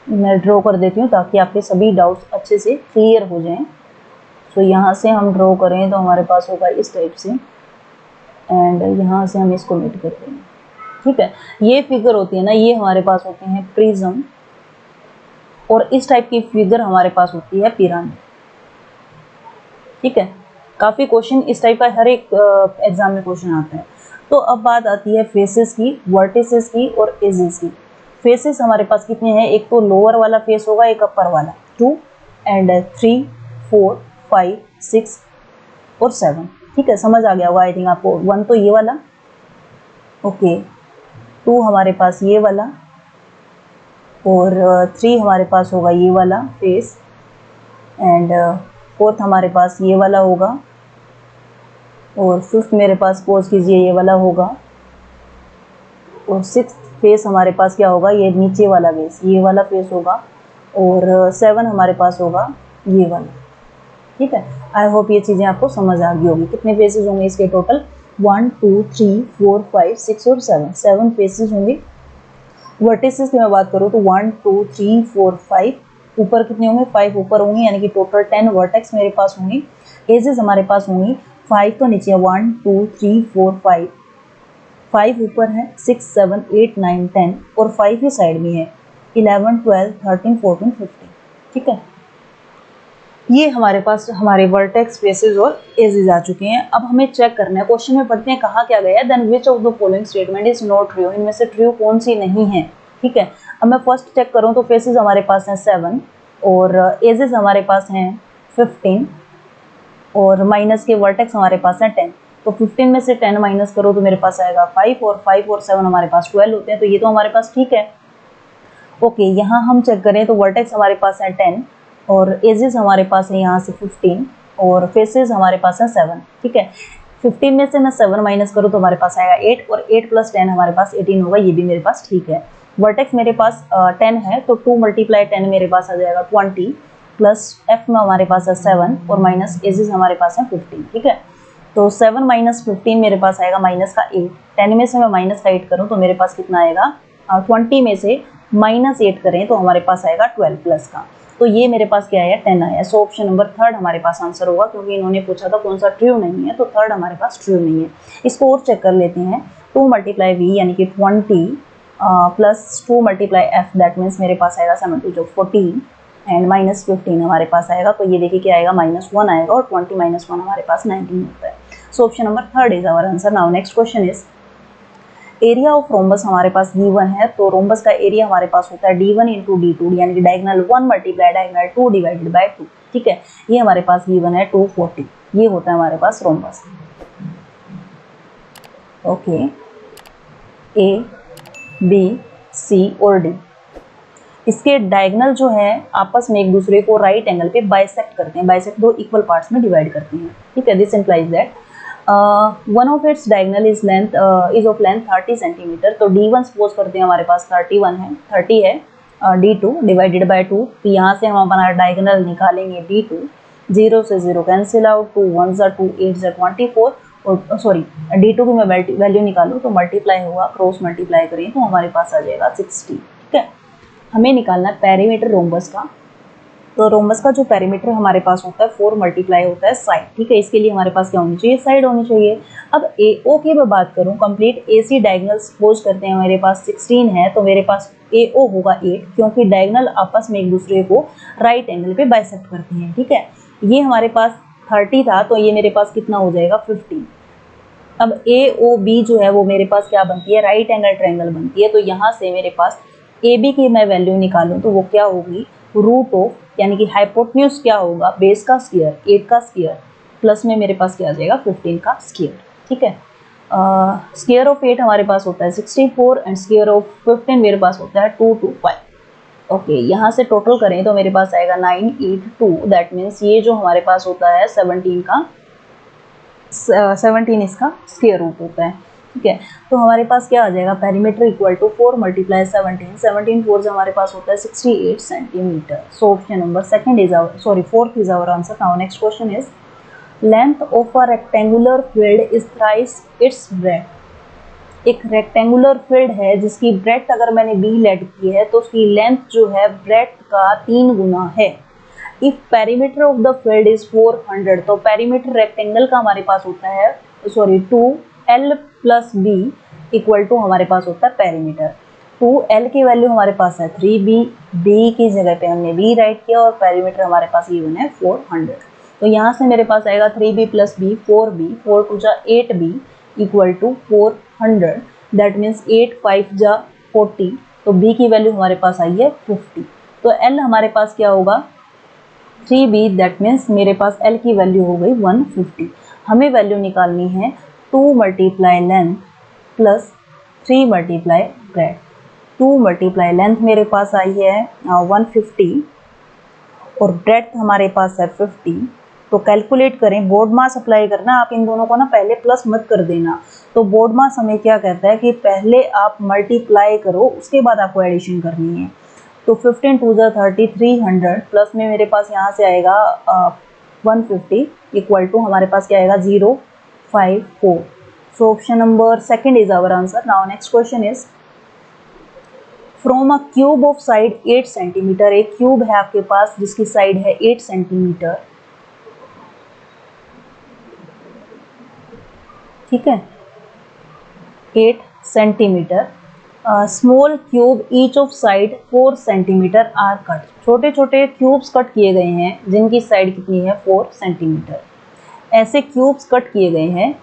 मैं ड्रॉ कर देती हूँ ताकि आपके सभी डाउट्स अच्छे से क्लियर हो जाएं। तो यहाँ से हम ड्रॉ करें तो हमारे पास होगा इस टाइप से एंड यहाँ से हम इसको मीट करते हैं, ठीक है। ये फिगर होती है ना, ये हमारे पास होते हैं प्रिज्म और इस टाइप की फिगर हमारे पास होती है पिरामिड, ठीक है। काफ़ी क्वेश्चन इस टाइप का हर एक एग्जाम में क्वेश्चन आता है। तो अब बात आती है फेसेस की, वर्टिसेस की और एजेस की। फेसेस हमारे पास कितने हैं, एक तो लोअर वाला फेस होगा, एक अपर वाला, 2 एंड 3 4 5 6 और 7, ठीक है। समझ आ गया होगा आई थिंक आपको। 1 तो ये वाला, ओके, 2 हमारे पास ये वाला और 3 हमारे पास होगा ये वाला फेस एंड 4th हमारे पास ये वाला होगा और 5th मेरे पास पोज कीजिए ये वाला होगा और 6th फेस हमारे पास क्या होगा, ये नीचे वाला फेस, ये वाला फेस होगा और 7 हमारे पास होगा ये वाला, ठीक है। आई होप ये चीज़ें आपको समझ आ गई होगी। कितने फेसेस होंगे इसके टोटल, 1 2 3 4 5 6 और 7 फेसेस होंगे। वर्टिसेस की मैं बात करूँ तो 1 2 3 4 5 ऊपर कितने होंगे, 5 ऊपर होंगे, यानी कि टोटल 10 वर्टेक्स मेरे पास होंगे। एजेस हमारे पास होंगी 5 तो नीचे है, 1 2 3 4 5 ऊपर है, 6 7 8 9 10 और 5 ही साइड में है, 11 12 13 14 15, ठीक है। ये हमारे पास हमारे वर्टेक्स फेसेस और एजेस आ चुके हैं। अब हमें चेक करना है, क्वेश्चन में पढ़ते हैं कहा क्या गया है, then which of the following statement is not true, इनमें से ट्रू कौन सी नहीं है, ठीक है। अब मैं फर्स्ट चेक करूं तो फेसेस हमारे पास हैं 7 और एजेस हमारे पास हैं 15 और माइनस के वर्टेक्स हमारे पास हैं 10। तो 15 में से 10 माइनस करो तो मेरे पास आएगा 5 और 5 और 7 हमारे पास 12 होते हैं, तो ये तो हमारे पास ठीक है। ओके, यहाँ हम चेक करें तो वर्टेक्स हमारे पास हैं 10 और एजेस हमारे पास है यहाँ से 15 और फेसेस हमारे पास है 7, ठीक है। 15 में से मैं 7 माइनस करूँ तो हमारे पास आएगा 8 और 8 प्लस 10 हमारे पास 18 होगा, ये भी मेरे पास ठीक है। वर्टेक्स मेरे पास 10 है तो 2 मल्टीप्लाई 10 मेरे पास आ जाएगा 20 प्लस एफ में हमारे पास है 7 और माइनस एजेस हमारे पास है 15, ठीक है। तो 7 माइनस 15 मेरे पास आएगा माइनस का 8, 10 में से मैं माइनस का 8 करूँ तो मेरे पास कितना आएगा, 20 में से माइनस 8 करें तो हमारे पास आएगा 12 प्लस का, तो ये मेरे पास क्या आया 10 आया। सो ऑप्शन नंबर 3 हमारे पास आंसर होगा, क्योंकि इन्होंने पूछा था कौन सा ट्रू नहीं है, तो 3 हमारे पास ट्रू नहीं है। इसको और चेक कर लेते हैं, 2 मल्टीप्लाई वी यानी कि 20 plus 2 multiply F that means मेरे पास आएगा 7 2 14 एंड -15 हमारे पास आएगा, तो ये देखिए क्या आएगा, -1 आएगा और 20 - 1 हमारे पास 19 होता है। So option number 3 is our answer. Now next question is area of rhombus हमारे पास गिवन है, तो रोम्बस का एरिया हमारे पास होता है d1 × d2 यानी कि डायगोनल 1 × डायगोनल 2 डिवाइडेड बाय 2। ठीक है, ये हमारे पास गिवन है 240, ये होता है हमारे पास रोम्बस। ओके, ए, बी, सी और डी, इसके डायगोनल जो है आपस में एक दूसरे को राइट एंगल पे बाइसेक्ट करते हैं, बाइसेक्ट दो इक्वल पार्ट्स में डिवाइड करते हैं। ठीक है, this implies that one of its diagonal is length is of length 30 centimetre. तो d1 सपोज करते हैं हमारे पास 30 है, d2 डिवाइडेड बाय 2, तो यहाँ से हम अपना डायगोनल निकालेंगे d2, 0 से 0 कैंसिल आउट, 2 1 * 2 8 * 24, और सॉरी d2 की मैं वैल्यू निकालूँ तो मल्टीप्लाई होगा, क्रॉस मल्टीप्लाई करें तो हमारे पास आ जाएगा 60। ठीक है, हमें निकालना है पेरीमीटर रोम्बस का। तो रोम्बस का जो पेरीमीटर हमारे पास होता है 4 मल्टीप्लाई होता है साइड। ठीक है, इसके लिए हमारे पास क्या होनी चाहिए, साइड होनी चाहिए। अब AO की मैं बात करूं, कंप्लीट AC डायगोनल सपोज करते हैं मेरे पास 16 है, तो मेरे पास AO होगा 8, क्योंकि डायगोनल आपस में एक दूसरे को राइट एंगल पे बाइसेक्ट करते हैं। ठीक है, ये हमारे पास 30 था, तो ये मेरे पास कितना हो जाएगा 15। अब AOB जो है वो मेरे पास क्या बनती है, राइट एंगल ट्रायंगल बनती है। तो यहाँ से मेरे पास AB की मैं वैल्यू निकालूं तो वो क्या होगी, रूट ऑफ यानी कि हाइपोटेन्यूज क्या होगा, बेस का स्क्वायर 8 का स्क्वायर प्लस में मेरे पास क्या आ जाएगा 15 का स्क्वायर। ठीक है, स्क्वायर ऑफ 8 हमारे पास होता है 64 एंड स्क्वायर ऑफ 15 मेरे पास होता है 225। ओके, यहाँ से टोटल करें तो मेरे पास आएगा 982, दैट मीन्स ये जो हमारे पास होता है 17 इसका स्क्वायर रूट होता है। ठीक है, तो हमारे पास क्या आ जाएगा, पेरीमीटर इक्वल टू 4 × 17, 17 4 से हमारे पास होता है 68 centimetre. So option number fourth is our answer. Now next question is length of a rectangular field is thrice its breadth. एक रेक्टेंगुलर फील्ड है जिसकी ब्रेड्थ अगर मैंने b लेट की है तो उसकी लेंथ जो है ब्रेड्थ का 3 गुना है। If perimeter of the field is 400, तो पेरीमीटर रेक्टेंगल का हमारे पास होता है 2l + b इक्वल टू हमारे पास होता है पेरीमीटर। 2l की वैल्यू हमारे पास है 3b, b की जगह पे हमने b राइट किया और पेरीमीटर हमारे पास ये बना है 400। तो यहाँ से मेरे पास आएगा 3b + b 4b, 4 2 जा 8b equal to 400, that means 8 5 जा 40, तो b की वैल्यू हमारे पास आई है 50। तो l हमारे पास क्या होगा 3b, दैट मीन्स मेरे पास l की वैल्यू हो गई 150। हमें वैल्यू निकालनी है 2 × लेंथ प्लस 3 × ब्रेड्थ। 2 × लेंथ मेरे पास आई है 150 और ब्रेड्थ हमारे पास है 50। तो कैलकुलेट करें, बोर्ड मास अप्लाई करना, आप इन दोनों को ना पहले प्लस मत कर देना। तो बोर्ड मास हमें क्या कहता है कि पहले आप मल्टीप्लाई करो उसके बाद आपको एडिशन करनी है। तो 15 2 जा 30, 300 प्लस में मेरे पास यहाँ से आएगा 150 इक्वल टू हमारे पास क्या आएगा 054। So option number 2 is our answer. Now next question is from a cube of side 8 centimetre. एक क्यूब है आपके पास जिसकी साइड है 8 सेंटीमीटर। ठीक है, 8 centimetre. Small cube each of side 4 centimetre are cut. छोटे छोटे क्यूब्स कट किए गए हैं जिनकी साइड कितनी है 4 सेंटीमीटर। ऐसे क्यूब्स कट किए गए हैं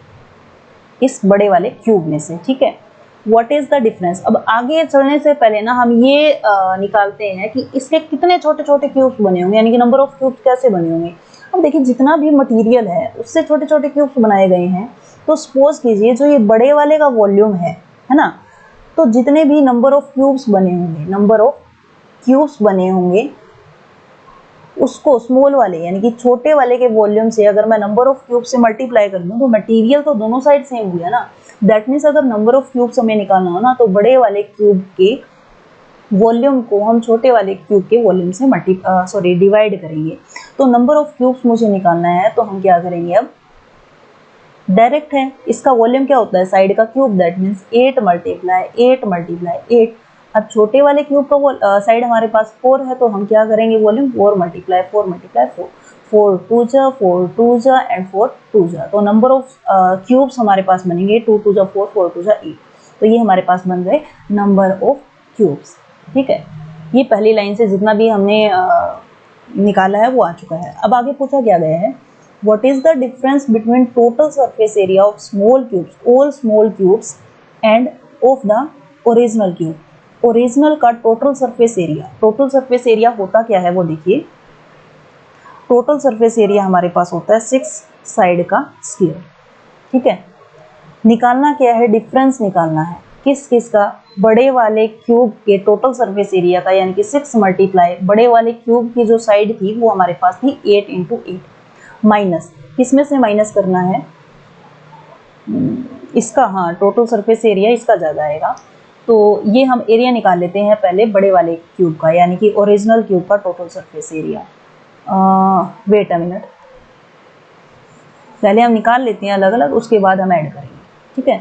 इस बड़े वाले क्यूब में से। ठीक है, व्हाट इज द डिफरेंस। अब आगे चलने से पहले ना हम ये निकालते हैं कि इसके कितने छोटे छोटे क्यूब्स बने होंगे, यानी कि नंबर ऑफ क्यूब्स कैसे बने होंगे। अब देखिए जितना भी मटेरियल है उससे छोटे छोटे क्यूब्स बनाए गए हैं। तो सपोज कीजिए जो ये बड़े वाले का वॉल्यूम है ना, तो जितने भी नंबर ऑफ क्यूब्स बने होंगे उसको स्मॉल वाले यानी कि छोटे वाले के वॉल्यूम से अगर मैं नंबर ऑफ क्यूब से मल्टीप्लाई कर दूं तो मटेरियल तो दोनों साइड सेम हुआ ना। दैट मीन्स अगर नंबर ऑफ क्यूब्स हमें निकालना हो ना तो बड़े वाले क्यूब के वॉल्यूम को हम छोटे वाले क्यूब के वॉल्यूम से डिवाइड करेंगे। तो नंबर ऑफ क्यूब्स मुझे निकालना है तो हम क्या करेंगे, अब डायरेक्ट है, इसका वॉल्यूम क्या होता है साइड का क्यूब, दैट मीन्स 8 × 8। अब छोटे वाले क्यूब का साइड हमारे पास 4 है तो हम क्या करेंगे, वॉल्यूम 4 × 4 4 2 जा 4 2 जा एंड 4 2 जा। तो नंबर ऑफ क्यूब्स हमारे पास बनेंगे 2 2 जा 4 4 2 जा 8। तो ये हमारे पास बन गए नंबर ऑफ क्यूब्स। ठीक है, ये पहली लाइन से जितना भी हमने निकाला है वो आ चुका है। अब आगे पूछा क्या गया है, what is the difference between total surface area of small cubes, all small cubes and of the original cube. Original का total surface area, total surface area होता क्या है वो देखिए। टोटल सरफेस एरिया हमारे पास होता है 6 साइड का स्क्वायर, ठीक है। निकालना क्या है, डिफरेंस निकालना है किस किस का, बड़े वाले क्यूब के टोटल सरफेस एरिया का, यानी कि 6 मल्टीप्लाई बड़े वाले क्यूब की जो साइड थी वो हमारे पास थी 8 × 8, माइनस किस में से माइनस करना है, इसका, हाँ टोटल सरफेस एरिया इसका ज़्यादा आएगा। तो ये हम एरिया निकाल लेते हैं पहले बड़े वाले क्यूब का, यानी कि ओरिजिनल क्यूब का total surface area. Wait a minute, पहले हम निकाल लेते हैं अलग अलग, उसके बाद हम ऐड करेंगे, ठीक है।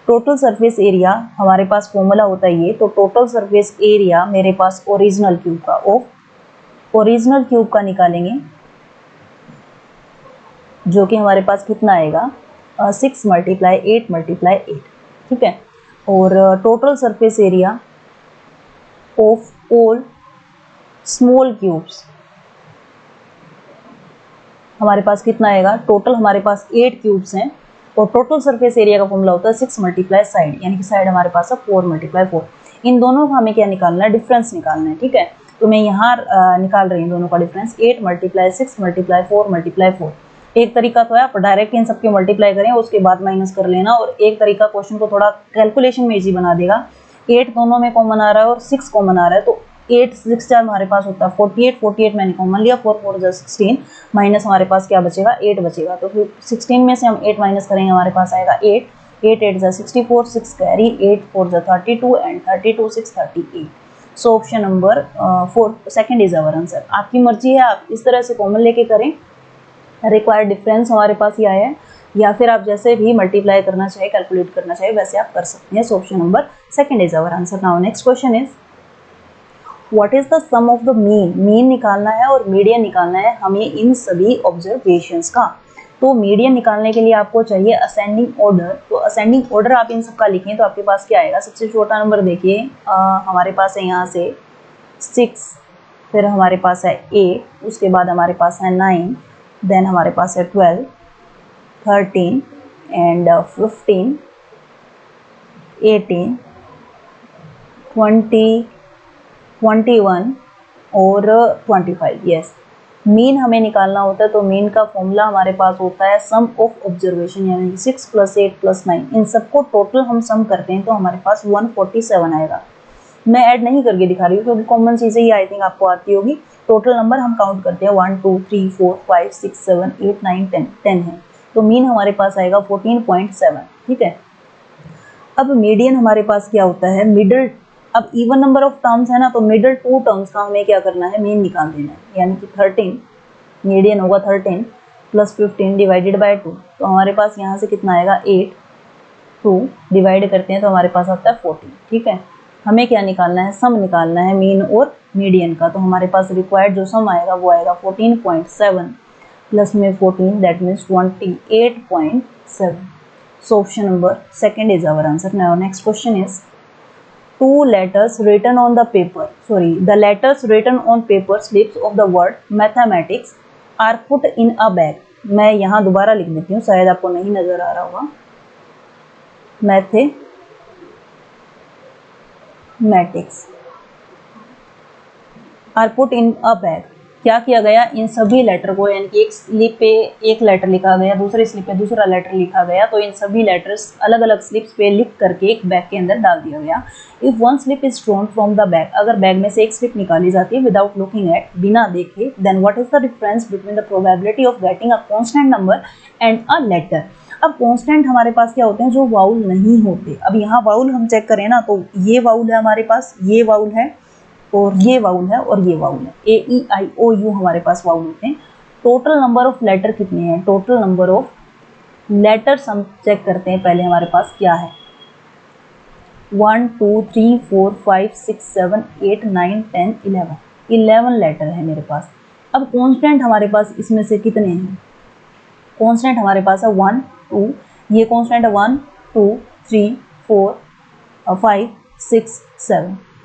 टोटल सरफेस एरिया हमारे पास फॉर्मूला होता है ये, तो टोटल सरफेस एरिया मेरे पास ओरिजिनल क्यूब का, ऑफ ओरिजिनल क्यूब का निकालेंगे, जो कि हमारे पास कितना आएगा 6 × 8 × 8, ठीक है। और total surface area of all small cubes हमारे पास कितना आएगा, टोटल हमारे पास 8 क्यूब्स हैं और टोटल सरफेस एरिया का फॉर्मूला होता है 6 × साइड, यानी कि साइड हमारे पास है 4 × 4। इन दोनों का हमें क्या निकालना है, डिफरेंस निकालना है, ठीक है। तो मैं यहाँ निकाल रही हूँ दोनों का डिफरेंस, 8 × 6 × 4 × 4। एक तरीका तो है आप डायरेक्ट इन सबके मल्टीप्लाई करें उसके बाद माइनस कर लेना, और एक तरीका क्वेश्चन को थोड़ा कैलकुलेशन में इजी बना देगा। 8 दोनों में कॉमन आ रहा है और 6 कॉमन आ रहा है, तो 8 6 4 हमारे पास होता है 48, 48 मैंने कॉमन लिया, 4 4 16, माइनस हमारे पास क्या बचेगा 8 बचेगा। तो फिर 16 में से हम 8 माइनस करेंगे, हमारे पास आएगा 8, 8 8 64, 6 carry, 8 4 32 and 32 6 38। So option number 4 second is our answer. आपकी मर्जी है, आप इस तरह से कॉमन लेके करें, रिक्वायर्ड डिफरेंस हमारे पास ही आया है, या फिर आप जैसे भी मल्टीप्लाई करना चाहे, कैलकुलेट करना चाहे वैसे आप कर सकते हैं। So option number second is our answer. Now next question is what is the sum of the mean. Mean निकालना है और मीडियन निकालना है हमें इन सभी ऑब्जर्वेशंस का। तो मीडियन निकालने के लिए आपको चाहिए असेंडिंग ऑर्डर, तो असेंडिंग ऑर्डर आप इन सबका लिखें तो आपके पास क्या आएगा, सबसे छोटा नंबर देखिए हमारे पास है यहाँ से 6, फिर हमारे पास है 8, उसके बाद हमारे पास है 9, देन हमारे पास है 12, 13 एंड 15, 18, 20, 21 और 25। यस, मीन हमें निकालना होता है, तो मीन का फॉर्मूला हमारे पास होता है सम ऑफ ऑब्जर्वेशन, यानी 6 + 8 + 9, इन सबको टोटल हम सम करते हैं तो हमारे पास 147 आएगा। मैं ऐड नहीं करके दिखा रही हूँ क्योंकि कॉमन चीज़ें ही आई थिंक आपको आती होगी। टोटल नंबर हम काउंट करते हैं 1 2 3 4 5 6 7 8 9 10, 10 है, तो मीन हमारे पास आएगा 14.7, ठीक है। अब मीडियन हमारे पास क्या होता है, मिडल, अब इवन नंबर ऑफ टर्म्स है ना, तो मिडल 2 टर्म्स का हमें क्या करना है, मीन निकाल देना है, यानी कि 13, मीडियन होगा 13 + 15 / 2, तो हमारे पास यहाँ से कितना आएगा 8, 2 डिवाइड करते हैं तो हमारे पास आता है 14, ठीक है। हमें क्या निकालना है, सम निकालना है मीन और मीडियन का, तो हमारे पास रिक्वायर्ड जो सम आएगा वो आएगा 14.7 प्लस में 14, that means 28.7। So option number second is our answer. Now next question is the letters written on paper slips of the word mathematics are put in a bag। मैं यहाँ दोबारा लिख देती हूँ, शायद आपको नहीं नजर आ रहा होगा। Mathematics are put in a bag, क्या किया गया, इन सभी लेटर को, यानी कि एक स्लिप पे एक लेटर लिखा गया, दूसरे स्लिप पे दूसरा लेटर लिखा गया, तो इन सभी लेटर्स अलग अलग स्लिप्स पे लिख करके एक बैग के अंदर डाल दिया गया। If one slip is drawn from the bag, अगर बैग में से एक स्लिप निकाली जाती है विदाउट लुकिंग एट, बिना देखे, then what is the difference between the probability of getting a constant number and a letter. अब कांस्टेंट हमारे पास क्या होते हैं, जो वाउल नहीं होते। अब यहाँ वाउल हम चेक करें ना, तो ये वाउल है हमारे पास, ये वाउल है और ये वाउल है और ये वाउल है, AEIOU हमारे पास वाउल होते हैं। टोटल नंबर ऑफ लेटर कितने हैं, टोटल नंबर ऑफ लेटर्स हम चेक करते हैं पहले, हमारे पास क्या है 1 2 3 4 5 6 7 8 9 10 11 लेटर है मेरे पास। अब कांस्टेंट हमारे पास इसमें से कितने हैं, कांस्टेंट हमारे पास है 1 2, ये कांस्टेंट है 1 2 3 4 5 6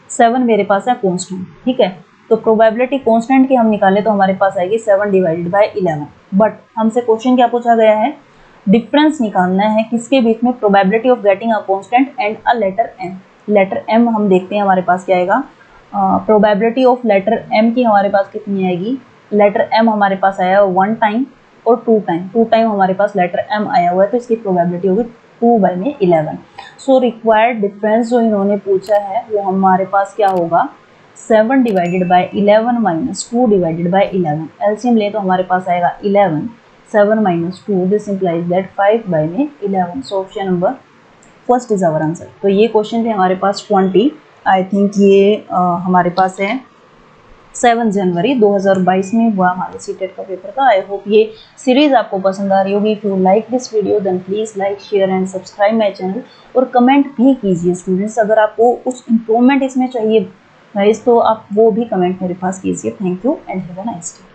7 मेरे पास है कांस्टेंट, ठीक है। तो तो प्रोबेबिलिटी कांस्टेंट की हम निकाले तो हमारे पास आएगी 7 डिवाइडेड बाय 11। बट हमसे क्वेश्चन क्या पूछा गया है, डिफरेंस निकालना है किसके बीच में, probability of getting a constant and a letter M. Letter M हम देखते हैं हमारे पास क्या आएगा, प्रोबेबिलिटी ऑफ लेटर एम की हमारे पास कितनी आएगी, लेटर एम हमारे पास आया 1 टाइम और 2 टाइम, 2 टाइम हमारे पास लेटर एम आया हुआ है, तो इसकी प्रोबेबिलिटी होगी 2 बाई में 11। सो रिक्वायर्ड डिफरेंस जो इन्होंने पूछा है वो हमारे पास क्या होगा, 7 divided by 11 minus 2 divided by 11। LCM ले तो हमारे पास आएगा 11, 7 minus 2, this implies that 5 by में 11। So option number first is our answer. तो ये क्वेश्चन थे हमारे पास 20, आई थिंक ये हमारे पास है 7 जनवरी 2022 में हुआ हमारे सीटेट का पेपर का। आई होप ये सीरीज आपको पसंद आ रही होगी। If you like this video then please like, share and subscribe my channel, और कमेंट भी कीजिए स्टूडेंट्स, अगर आपको कुछ इम्प्रूवमेंट इसमें चाहिए गाइस तो आप वो भी कमेंट मेरे पास कीजिए। Thank you and have a nice day.